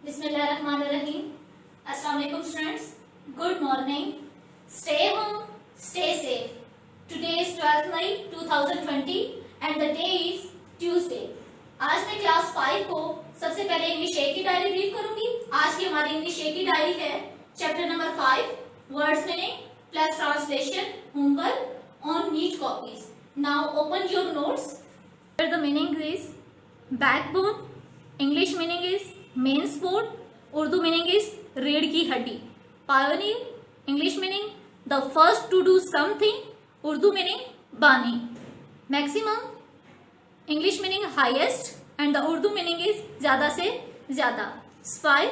Bismillahirrahmanirrahim. Assalamualaikum students. Good morning. Stay home, stay safe. Today is 12th May 2020 and the day is Tuesday. आज मैं class 5 को सबसे पहले English ए की diary read करूंगी। आज की हमारी इंग्लिश ए की डायरी है chapter number 5 words meaning plus translation homework on neat copies. Now open your notes. The meaning is backbone, English meaning is main support, Urdu meaning is रीढ़ की हड्डी। Pioneer, English meaning the first to do something, Urdu meaning बानी। Maximum, English meaning highest and the Urdu meaning is ज्यादा से ज्यादा। Spy,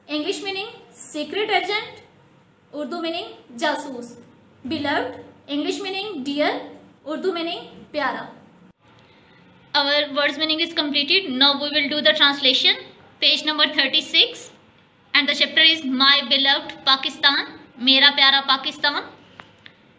English meaning secret agent, Urdu meaning जासूस। Beloved, English meaning dear, Urdu meaning प्यारा। Our words meaning is completed. Now we will do the translation. Page number 36 and the chapter is My Beloved Pakistan, मेरा प्यारा Pakistan.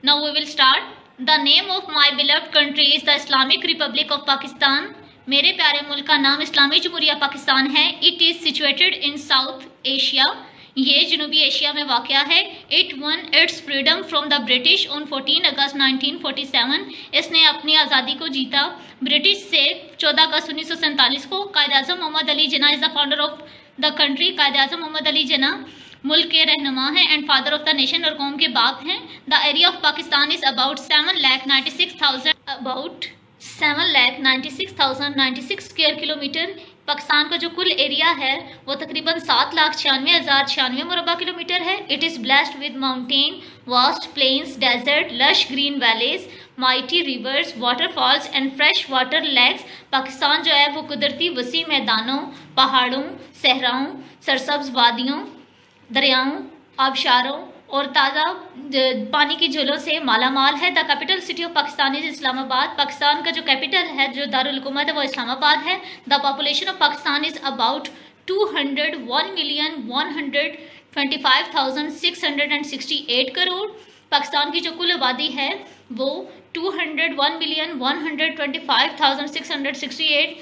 Now we will start. The name of my beloved country is the Islamic Republic of Pakistan. मेरे प्यारे मुल्क का नाम इस्लामी जमहूरिया पाकिस्तान है। It is situated in South Asia. ये जनूबी एशिया में वाक़या है। It won its freedom from the British on 14 अगस्त 1947. इसने अपनी आज़ादी को जीता ब्रिटिश से 14 अगस्त 1947 को। Quaid-e-Azam Muhammad Ali Jinnah is the founder of the country. Quaid-e-Azam Muhammad Ali Jinnah मुल्क के रहनुमा हैं and father of the nation और कौम के बाप हैं। The area of Pakistan is about 7,96,096 square kilometre. Pakistan का जो कुल एरिया है वो तकरीबन 7,96,096 मुरबा किलोमीटर है। It is blessed with mountain, vast plains, desert, lush green valleys, mighty rivers, waterfalls and fresh water lakes. Pakistan जो है वो कुदरती वसी मैदानों, पहाड़ों, सहराओं, सरसब्ज वादियों, दरियाओं, आबशारों और ताज़ा पानी की झीलों से मालामाल है। The capital city of Pakistan is Islamabad. Pakistan का जो कैपिटल है, जो दारुल हुकूमत है, वो इस्लामाबाद है। The population of Pakistan is about 201,125,668 crore. Pakistan की जो कुल आबादी है वो 201,125,668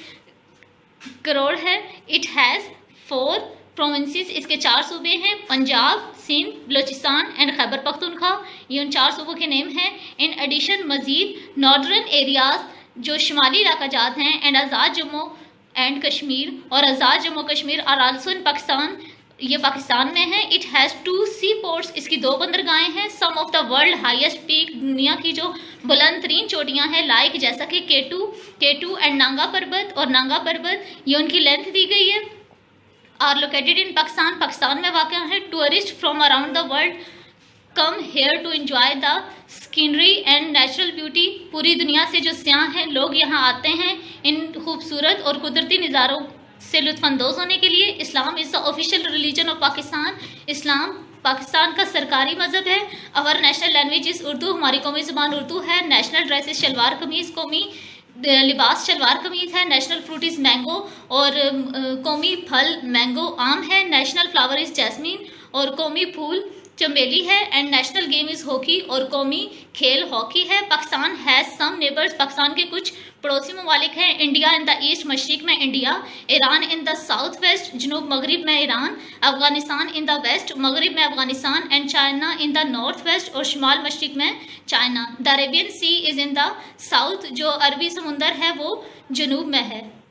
करोड़ है। इट हैज़ 4 प्रोविंसेस, इसके 4 सूबे हैं, पंजाब, सिंध, बलोचिस्तान एंड खैबर पख्तूनख्वा। ये उन 4 सूबों के नेम हैं। इन एडिशन मजीद नॉर्दर्न एरियाज जो शुमाली इलाका जात हैं एंड आज़ाद जम्मू एंड कश्मीर और आज़ाद जम्मू कश्मीर और आल्सो इन पाकिस्तान, ये पाकिस्तान में है। इट हैज़ 2 सी पोर्ट्स, इसकी 2 बंदरगाहें हैं। Some of the world highest peak, दुनिया की जो बुलंद तरीन चोटियाँ हैं, लाइक जैसा कि केटू एंड नांगा पर्वत और नांगा पर्वत, ये उनकी लेंथ दी गई है। Are located in Pakistan, Pakistan में वाक़ है। Tourist from around the world come here to enjoy the scenery and natural beauty. पूरी दुनिया से जो सियाह हैं लोग यहाँ आते हैं इन खूबसूरत और कुदरती नज़ारों से लुत्फ़अंदोज़ होने के लिए। Islam is the official religion of Pakistan. Islam Pakistan का सरकारी मज़हब है। Our national language is Urdu, हमारी कौमी ज़ुबान उर्दू है। नेशनल ड्रेस इज़ शलवार कमीज़, कौमी लिबास शलवार कमीज है। नेशनल फ्रूट इज़ मैंगो और कौमी फल मैंगो आम है। नेशनल फ्लावर इज़ जैस्मीन और कौमी फूल चमेली है। And national game is hockey और कौमी खेल हॉकी है। Pakistan has some neighbours, Pakistan के कुछ पड़ोसी ममालिक हैं। इंडिया इन द ईस्ट, मशरिक में India. Iran in the south west, जनूब मगरिब में Iran. Afghanistan in the west, मगरिब में Afghanistan. And China in the north west और शुमाल मशरिक में China. The Arabian Sea is in the south, जो अरबी समुंदर है वो जनूब में है।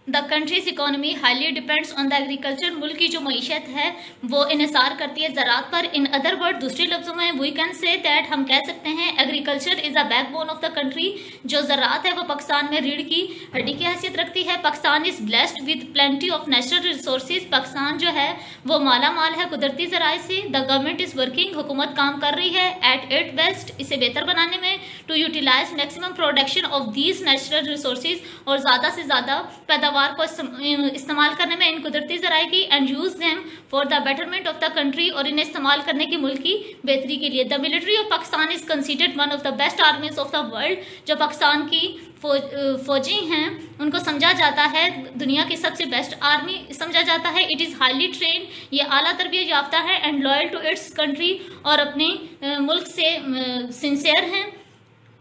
The countries economy highly depends on the agriculture, मुल्क की जो मईशत है वो इन्हिसार करती है ज़राअत पर। इन अदर वर्ड, दूसरे लफ्ज़ों में वी कैन से दैट, हम कह सकते हैं agriculture is a backbone of the country. जो ज़राअत है वो पाकिस्तान में रीढ़ की हड्डी की हैसियत रखती है। Pakistan is blessed with plenty of natural resources, Pakistan जो है वो माला माल है कुदरती ज़राए से। द गवर्नमेंट इज़ वर्किंग, हुकूमत काम कर रही है एट इट बेस्ट, इसे बेहतर बनाने में, to utilise maximum production of these natural resources, और ज़्यादा से ज़्यादा पैदावार को इस्तेमाल करने में इन कुदरती ज़राए की। And use them for the betterment of the country, और इन्हें इस्तेमाल करने की मुल्क की बेहतरी के लिए। The military of Pakistan is considered one of the best आर्मीज of the world. जो पाकिस्तान की फौजी हैं उनको समझा जाता है दुनिया की सबसे बेस्ट आर्मी समझा जाता है। इट इज़ हाईली ट्रेंड, ये आला तरबियत याफ्ता है। And loyal to its country, और अपने मुल्क से सिंसियर हैं।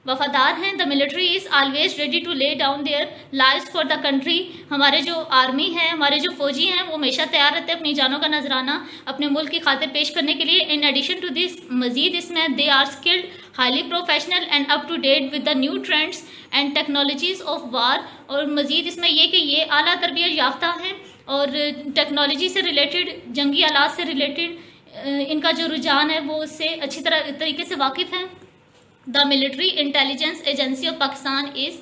वफादार हैं। The military is always ready to lay down their lives for the country. हमारे जो आर्मी है, हमारे जो फौजी हैं, वो हमेशा तैयार रहते हैं अपनी जानों का नजराना अपने मुल्क की खातिर पेश करने के लिए। इन एडिशन टू दिस, मजीद इसमें they are skilled, highly professional and up to date with the new trends and technologies of war. और मजीद इसमें यह कि ये आला तरबियत याफ्ता हैं और टेक्नोलॉजी से रिलेटेड, जंगी आलात से रिलेटेड इनका जो रुझान है वो उससे अच्छी तरीके से वाकिफ़ हैं। The military intelligence agency of Pakistan is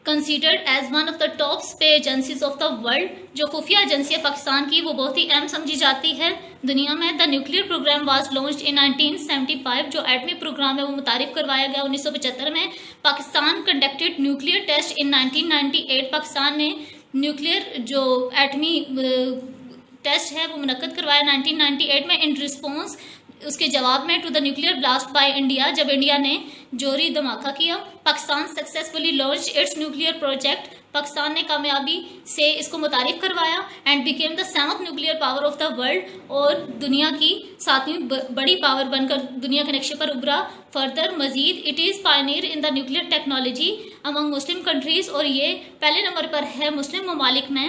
considered as one of the top spy agencies of the world. जो खुफिया एजेंसी है पाकिस्तान की, वो बहुत ही अहम समझी जाती है दुनिया में। The nuclear programme was launched in 1975। जो एटमी प्रोग्राम है वो मुतारिफ करवाया गया 1975 में। पाकिस्तान कंडक्टेड न्यूक्लियर टेस्ट इन 1998। पाकिस्तान ने न्यूक्लियर जो एटमी टेस्ट है वो मुनक्कद करवाया 1998 में। इन रिस्पॉन्स, उसके जवाब में, to the nuclear blast by India, जब इंडिया ने जोरी धमाका किया। Pakistan successfully launch its nuclear project. Pakistan ने कामयाबी से इसको मुतारिफ करवाया and became the 7th nuclear power of the world. और दुनिया की 7वीं बड़ी पावर बनकर दुनिया के नक्शे पर उभरा। फर्दर मजीद it is pioneer in the nuclear technology among Muslim countries. और ये पहले नंबर पर है मुस्लिम ममालिक में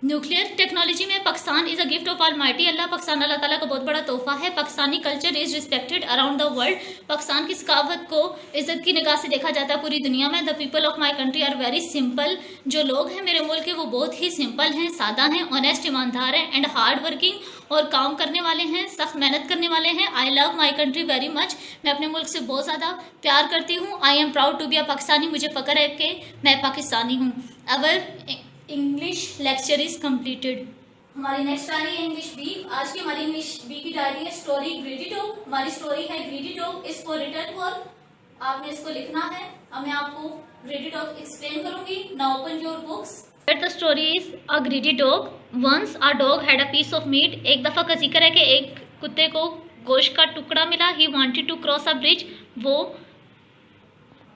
न्यूक्लियर टेक्नोलॉजी में। Pakistan is a gift of almighty Allah. Pakistan Allah ताला का बहुत बड़ा तोहफा है। Pakistani culture is respected around the world. Pakistan की सकाफत को इज़्ज़त की निगाह से देखा जाता है पूरी दुनिया में। The people of my country are very simple. जो लोग हैं मेरे मुल्क के, वो बहुत ही सिंपल हैं, सादा हैं, ऑनेस्ट, ईमानदार हैं एंड हार्ड वर्किंग, और काम करने वाले हैं, सख्त मेहनत करने वाले हैं। I love my country very much. मैं अपने मुल्क से बहुत ज़्यादा प्यार करती हूँ। I am proud to be a Pakistani. मुझे फ़ख्र है कि मैं पाकिस्तानी हूँ। Our English lecture is completed. हमारी नेक्स्ट डायरी है इंग्लिश बी। आज की हमारी इंग्लिश बी की डायरी है स्टोरी ग्रीडी डॉग। हमारी स्टोरी है greedy dog is for return work. आपने इसको लिखना है। अब मैं आपको ग्रीडी डॉग एक्सप्लेन करूंगी। Now open your books. The story is a greedy dog. Once a dog had a piece of meat. एक दफा का जिक्र है कि एक कुत्ते को गोश्त का टुकड़ा मिला। He wanted to cross a bridge. वो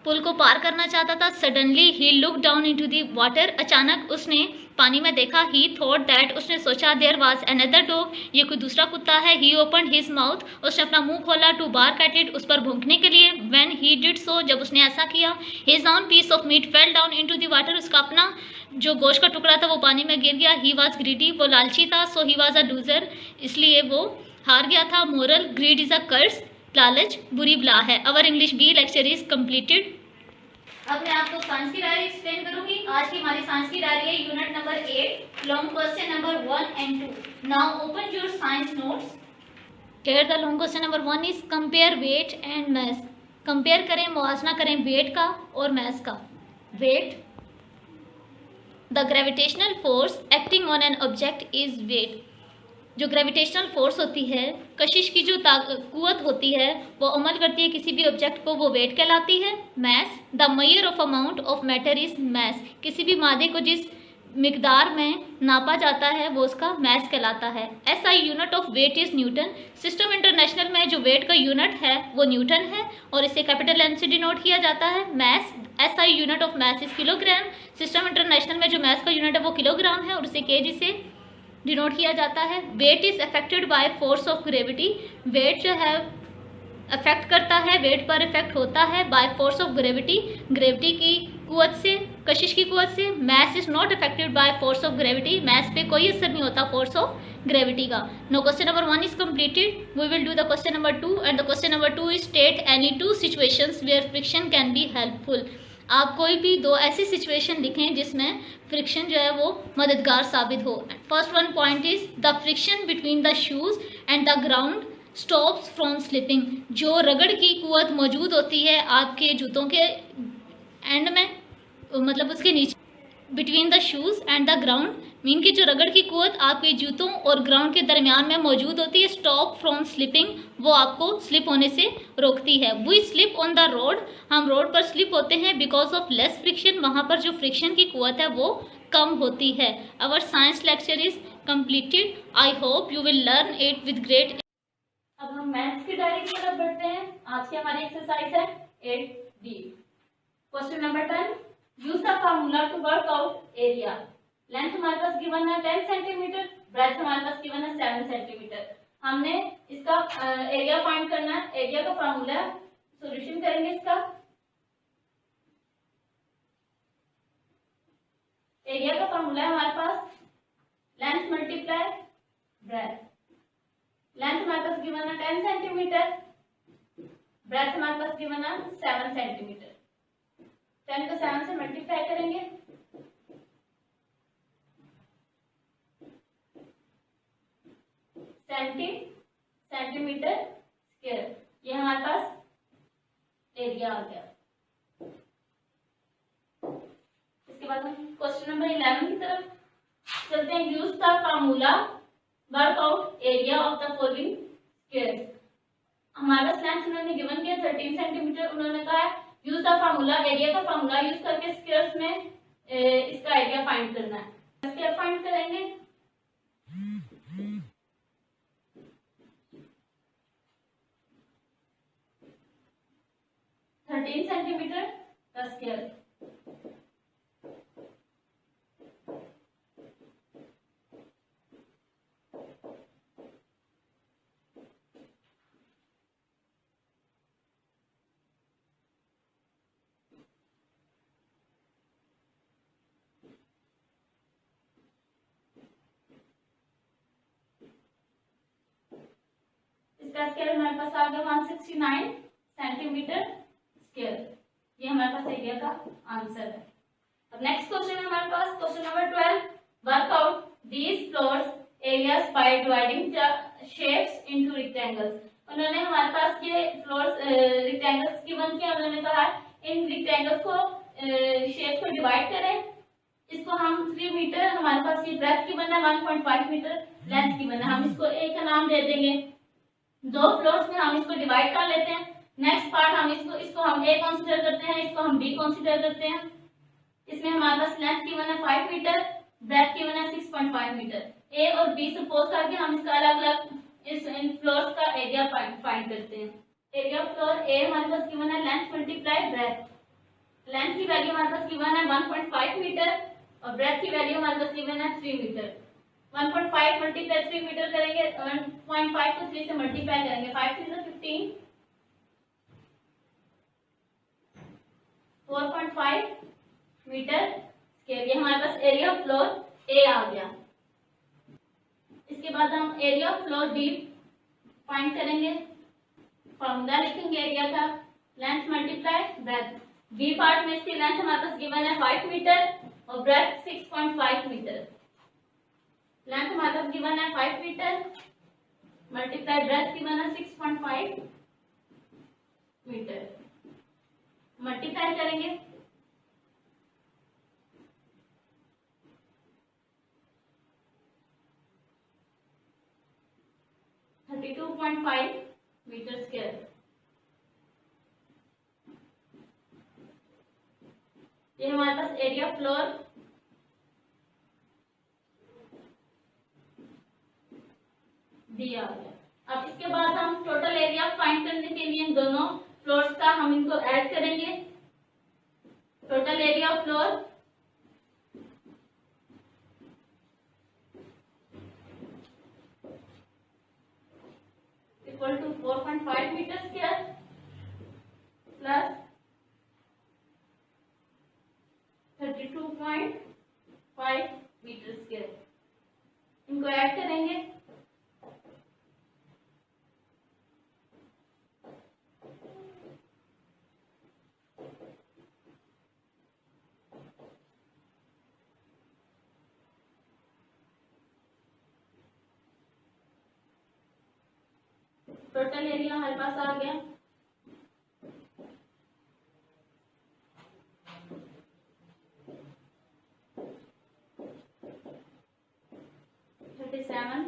पुल को पार करना चाहता था। Suddenly he look down into the water. अचानक उसने पानी में देखा। ही थॉट दैट, उसने सोचा, देयर वाज अनदर डॉग, ये कोई दूसरा कुत्ता है। ही ओपन हिज माउथ, उसने अपना मुंह खोला। टू बार्क एट इट, उस पर भौंकने के लिए। व्हेन ही डिड सो, जब उसने ऐसा किया, his own piece of meat fell down into the water. उसका अपना जो गोश्त का टुकड़ा था वो पानी में गिर गया। ही वाज ग्रीडी, वो लालची था। सो ही वाज अ लूजर, इसलिए वो हार गया था। Moral, greed is a curse, लालच बुरी बला है। Our English B lecture is completed. अब मैं आपको साइंस की डायरी एक्सप्लेन करूंगी। आज की हमारी साइंस की डायरी है unit number 8, long question number 1 and 2। Now open your science notes. Here the long question number 1 is compare weight and mass. Compare करें, मुआवजा करें वेट का और मास का। Weight, the gravitational force acting on an object is weight. जो gravitational force होती है, कशिश की जो कुव्वत होती है, वो अमल करती है किसी भी ऑब्जेक्ट को, वो वेट कहलाती है। Mass, the measure of amount of matter is mass. किसी भी मादे को जिस मिकदार में नापा जाता है वो उसका मैस कहलाता है। SI unit of weight is newton. System international में जो वेट का यूनिट है वो न्यूटन है और इसे कैपिटल N से डिनोट किया जाता है। Mass, SI unit of mass is kilogram. System international में जो मैस का यूनिट है वो किलोग्राम है और इसे kg से डिनोट किया जाता है। Weight is affected by force of gravity. Weight जो है अफेक्ट करता है, वेट पर इफेक्ट होता है by force of gravity, gravity की कुव्वत से, कशिश की कुव्वत से। Mass is not affected by force of gravity. Mass पे कोई असर नहीं होता फोर्स ऑफ ग्रेविटी का। No question number 1 is completed. We will do the question number 2 and the question number 2 is state any 2 situations where friction can be helpful. आप कोई भी 2 ऐसी सिचुएशन लिखें जिसमें फ्रिक्शन जो है वो मददगार साबित हो। First one point is the friction between the shoes and the ground stops from slipping. जो रगड़ की कुव्वत मौजूद होती है आपके जूतों के एंड में, मतलब उसके नीचे, between the shoes and the ground, mean की जो रगड़ की कुव्वत आपके जूतों और ग्राउंड के दरमियान में मौजूद होती है। स्टॉप फ्रॉम स्लिपिंग, वो आपको स्लिप होने से रोकती है। We slip on the road, हम रोड पर स्लिप होते हैं बिकॉज ऑफ लेस फ्रिक्शन, वहाँ पर जो फ्रिक्शन की कुव्वत है वो कम होती है। Our science lecture is completed. I hope you will learn it with great. अब हम मैथ्स की डायरी की तरफ बढ़ते हैं। आज की हमारी एक्सरसाइज है 8D। Question number 10, use the formula to work out area. Length हमारे पास गिवन है 10 सेंटीमीटर, ब्रेथ हमारे पास गिवन है 7 सेंटीमीटर। हमने इसका एरिया फाइंड करना है। एरिया का फार्मूला, सॉल्यूशन करेंगे इसका। एरिया का फॉर्मूला है हमारे पास लेंथ मल्टीप्लाई ब्रेथ। लेंथ हमारे पास गिवन है 10 सेंटीमीटर, ब्रेथ हमारे पास गिवन है 7 सेंटीमीटर। 10 को 7 से मल्टीप्लाई करेंगे, सेंटीमीटर स्क्वायर, ये हमारे पास एरिया आ गया। इसके बाद हम क्वेश्चन नंबर 11 की तरफ चलते हैं। Use the formula work out area of the following squares. हमारा लेंथ उन्होंने गिवन किया 13 सेंटीमीटर, उन्होंने कहा है यूज द फार्मूला, एरिया का फार्मूला यूज करके स्क्वायर्स में इसका एरिया फाइंड करना है। स्क्वायर फाइंड करेंगे, सेंटीमीटर का स्क्वायर। इसका स्क्वायर हमारे पास आ गया 169 सेंटीमीटर स्क्वायर। ये हमारे पास एरिया का आंसर है। अब नेक्स्ट क्वेश्चन है हमारे पास question number 12। Work out these floors areas by dividing the shapes into rectangles. उन्होंने हमारे पास ये फ्लोर्स रेक्टेंगल्स गिवन किया, उन्होंने कहा इन रेक्टेंगल्स को शेप को डिवाइड करें। इसको हम 3 मीटर, हमारे पास ये ब्रेथ गिवन है 1.5 मीटर, लेंथ गिवन है। हम इसको ए का नाम दे देंगे। दो फ्लोर्स में हम इसको डिवाइड कर लेते हैं। नेक्स्ट पार्ट हम इसको हम ए कंसीडर करते हैं, इसको हम बी कंसीडर करते हैं। इसमें हमारे पास लेंथ गिवन है 5 मीटर, ब्रेथ गिवन है 6.5 मीटर। ए और बी सपोज करके हम इसका अलग अलग इन फ्लोर्स का एरिया फाइंड करते हैं। एरिया फ्लोर ए हमारे पास गिवन है लेंथ मल्टीप्लाई ब्रेथ। लेंथ की वैल्यू हमारे पास गिवन है 1.5 मीटर और ब्रेथ की वैल्यू हमारे पास गिवन है 3 मीटर। 1.5 मल्टीप्लाई 3 मीटर करेंगे, 1.5 को 3 से मल्टीप्लाई करेंगे, 5 3 से 15, 4.5 मीटर स्क्वायर। ये हमारे पास एरिया फ्लोर ए आ गया। इसके बाद हम एरिया फ्लोर बी फाइंड करेंगे। फॉर्मूला लिखेंगे एरिया का length multiply breadth. B part में इसकी लेंथ हमारे पास गिवन है 5 मीटर और ब्रेथ 6.5 मीटर। लेंथ हमारे पास गिवन है 5 मीटर मल्टीप्लाई ब्रेथ गिवन है 6.5 मीटर। मल्टीप्लाई करेंगे, थर्टी 2.5 मीटर स्क्वायर। ये हमारे पास एरिया फ्लोर डी आ गया। अब इसके बाद हम टोटल एरिया फाइंड करने के लिए इन दोनों फ्लोर्स का हम इनको ऐड करेंगे। Total area of floor equal to 4.5 metre square plus 32.5 metre square. इनको ऐड करेंगे, टोटल एरिया हमारे पास आ गया 37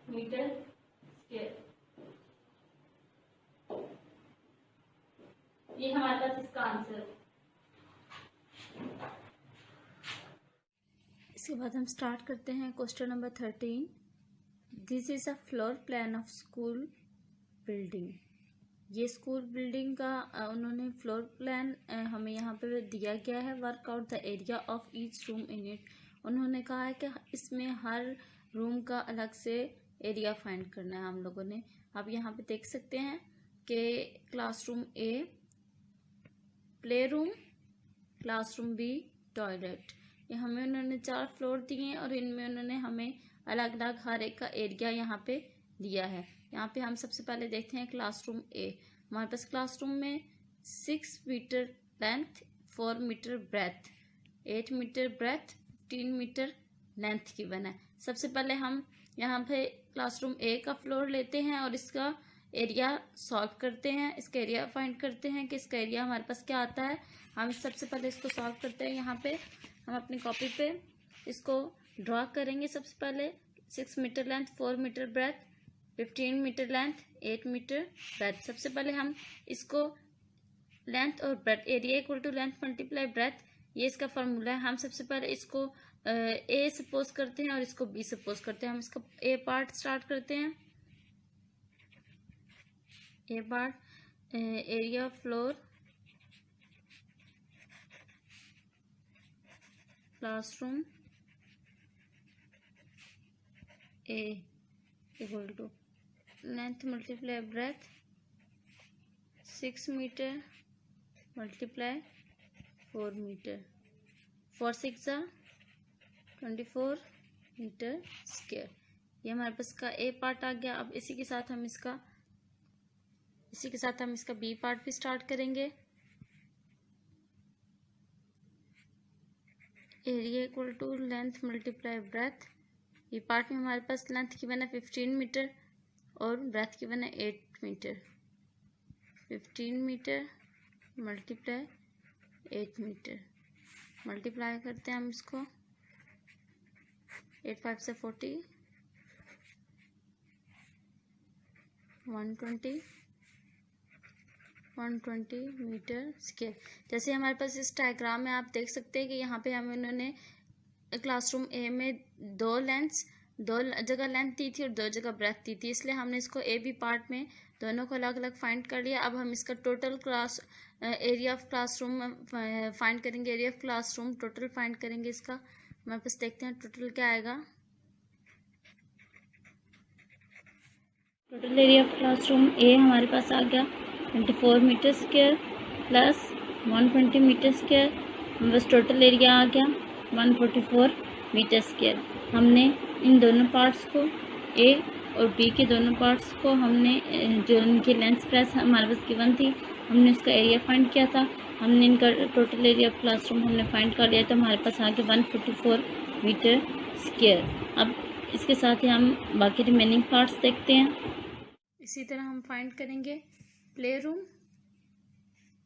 मीटर स्क्वायर। ये हमारे पास इसका आंसर है। इसके बाद हम स्टार्ट करते हैं question number 13। This is a floor plan of school building. ये स्कूल बिल्डिंग का उन्होंने फ्लोर प्लान हमें यहाँ पे दिया गया है। Work out the area of each room in it. उन्होंने कहा है कि इसमें हर रूम का अलग से एरिया फाइंड करना है हम लोगों ने। आप यहाँ पे देख सकते हैं कि classroom A play room, classroom B toilet. ये हमें उन्होंने 4 फ्लोर दिए हैं और इनमें उन्होंने हमें अलग अलग हर एक का एरिया यहाँ पे दिया है। यहाँ पे हम सबसे पहले देखते हैं क्लासरूम ए। हमारे पास क्लासरूम में 6 metre length, 4 metre breadth, 8 metre breadth, 15 metre length की बना है। सबसे पहले हम यहाँ पे क्लासरूम ए का फ्लोर लेते हैं और इसका एरिया सॉल्व करते हैं, इसका एरिया फाइंड करते हैं कि इसका एरिया हमारे पास क्या आता है। हम सबसे पहले इसको सॉल्व करते हैं। यहाँ पे हम अपनी कॉपी पे इसको ड्रॉ करेंगे। सबसे पहले 6 metre length, 4 metre breadth, 15 metre length, 8 metre breadth. सबसे पहले हम इसको लेंथ और breadth, area equal to length multiply breadth, ये इसका फॉर्मूला है। हम सबसे पहले इसको ए सपोज करते हैं और इसको बी सपोज करते हैं। हम इसका ए पार्ट स्टार्ट करते हैं। A part area floor classroom A equal to length multiply breadth 6 metre multiply 4 metre, 4 6 24 metre square. ये हमारे पास का ए पार्ट आ गया। अब इसी के साथ हम इसका बी पार्ट भी स्टार्ट करेंगे। Area equal to length multiply breadth. ये पार्ट में हमारे पास लेंथ की बना 15 मीटर और ब्रेथ की बना 8 metre. 15 metre multiply 8 metre, multiply करते हैं हम इसको। 8 5 से 40, 120 मीटर स्क्वायर। जैसे हमारे पास इस डायग्राम में आप देख सकते हैं कि यहाँ पे हमें उन्होंने क्लासरूम ए में दो जगह लेंथ दी थी और 2 जगह ब्रेथ दी थी, इसलिए हमने इसको ए बी पार्ट में दोनों को अलग अलग फाइंड कर लिया। अब हम इसका total area of classroom find करेंगे। Area of classroom total find करेंगे इसका। हमारे पास देखते हैं टोटल क्या आएगा। Total area of classroom A हमारे पास आ गया 24 metre square plus 120 metre square. हमारे पास टोटल एरिया आ गया 144 मीटर स्क्वायर। हमने इन दोनों पार्ट्स को, ए और बी के दोनों पार्ट्स को, हमने जो उनकी लेंथ ब्रेथ हमारे पास गिवन थी, हमने उसका एरिया फाइंड किया था। हमने इनका टोटल एरिया ऑफ क्लासरूम हमने फाइंड कर लिया, तो हमारे पास आ गया 144 मीटर स्क्वायर। अब इसके साथ ही हम बाकी रिमेनिंग पार्ट्स देखते हैं। इसी तरह हम फाइंड करेंगे प्ले रूम।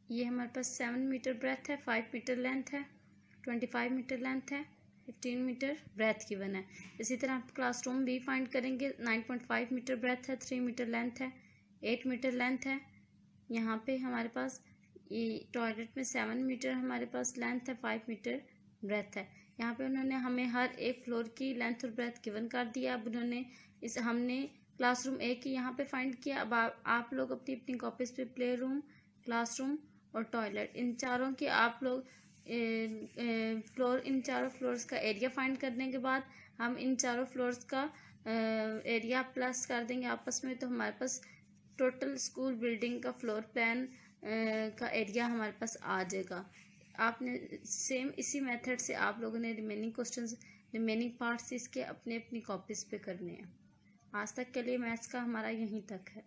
ये हमारे पास 7 मीटर ब्रेथ है, 5 मीटर लेंथ है, 25 मीटर लेंथ है, 15 मीटर ब्रेथ की बना है। इसी तरह आप क्लासरूम भी फाइंड करेंगे। 9.5 मीटर ब्रेथ है, 3 मीटर लेंथ है, 8 मीटर लेंथ है। यहाँ पे हमारे पास ये टॉयलेट में 7 मीटर हमारे पास लेंथ है, 5 मीटर ब्रेथ है। यहाँ पे उन्होंने हमें हर एक फ्लोर की लेंथ और ब्रेथ गिवन कर दिया। अब उन्होंने हमने क्लासरूम ए की यहाँ पे फाइंड किया। अब आप लोग अपनी अपनी कॉपीज पे प्ले रूम, क्लासरूम और टॉयलेट, इन चारों की आप लोग इन चारों फ्लोर्स का एरिया फाइंड करने के बाद हम इन चारों फ्लोर्स का एरिया प्लस कर देंगे आपस में, तो हमारे पास टोटल स्कूल बिल्डिंग का फ्लोर प्लान का एरिया हमारे पास आ जाएगा। आपने सेम इसी मेथड से आप लोगों ने रिमेनिंग पार्ट्स इसके अपने अपनी कॉपीज पे करने हैं। आज तक के लिए मैथ्स का हमारा यहीं तक है।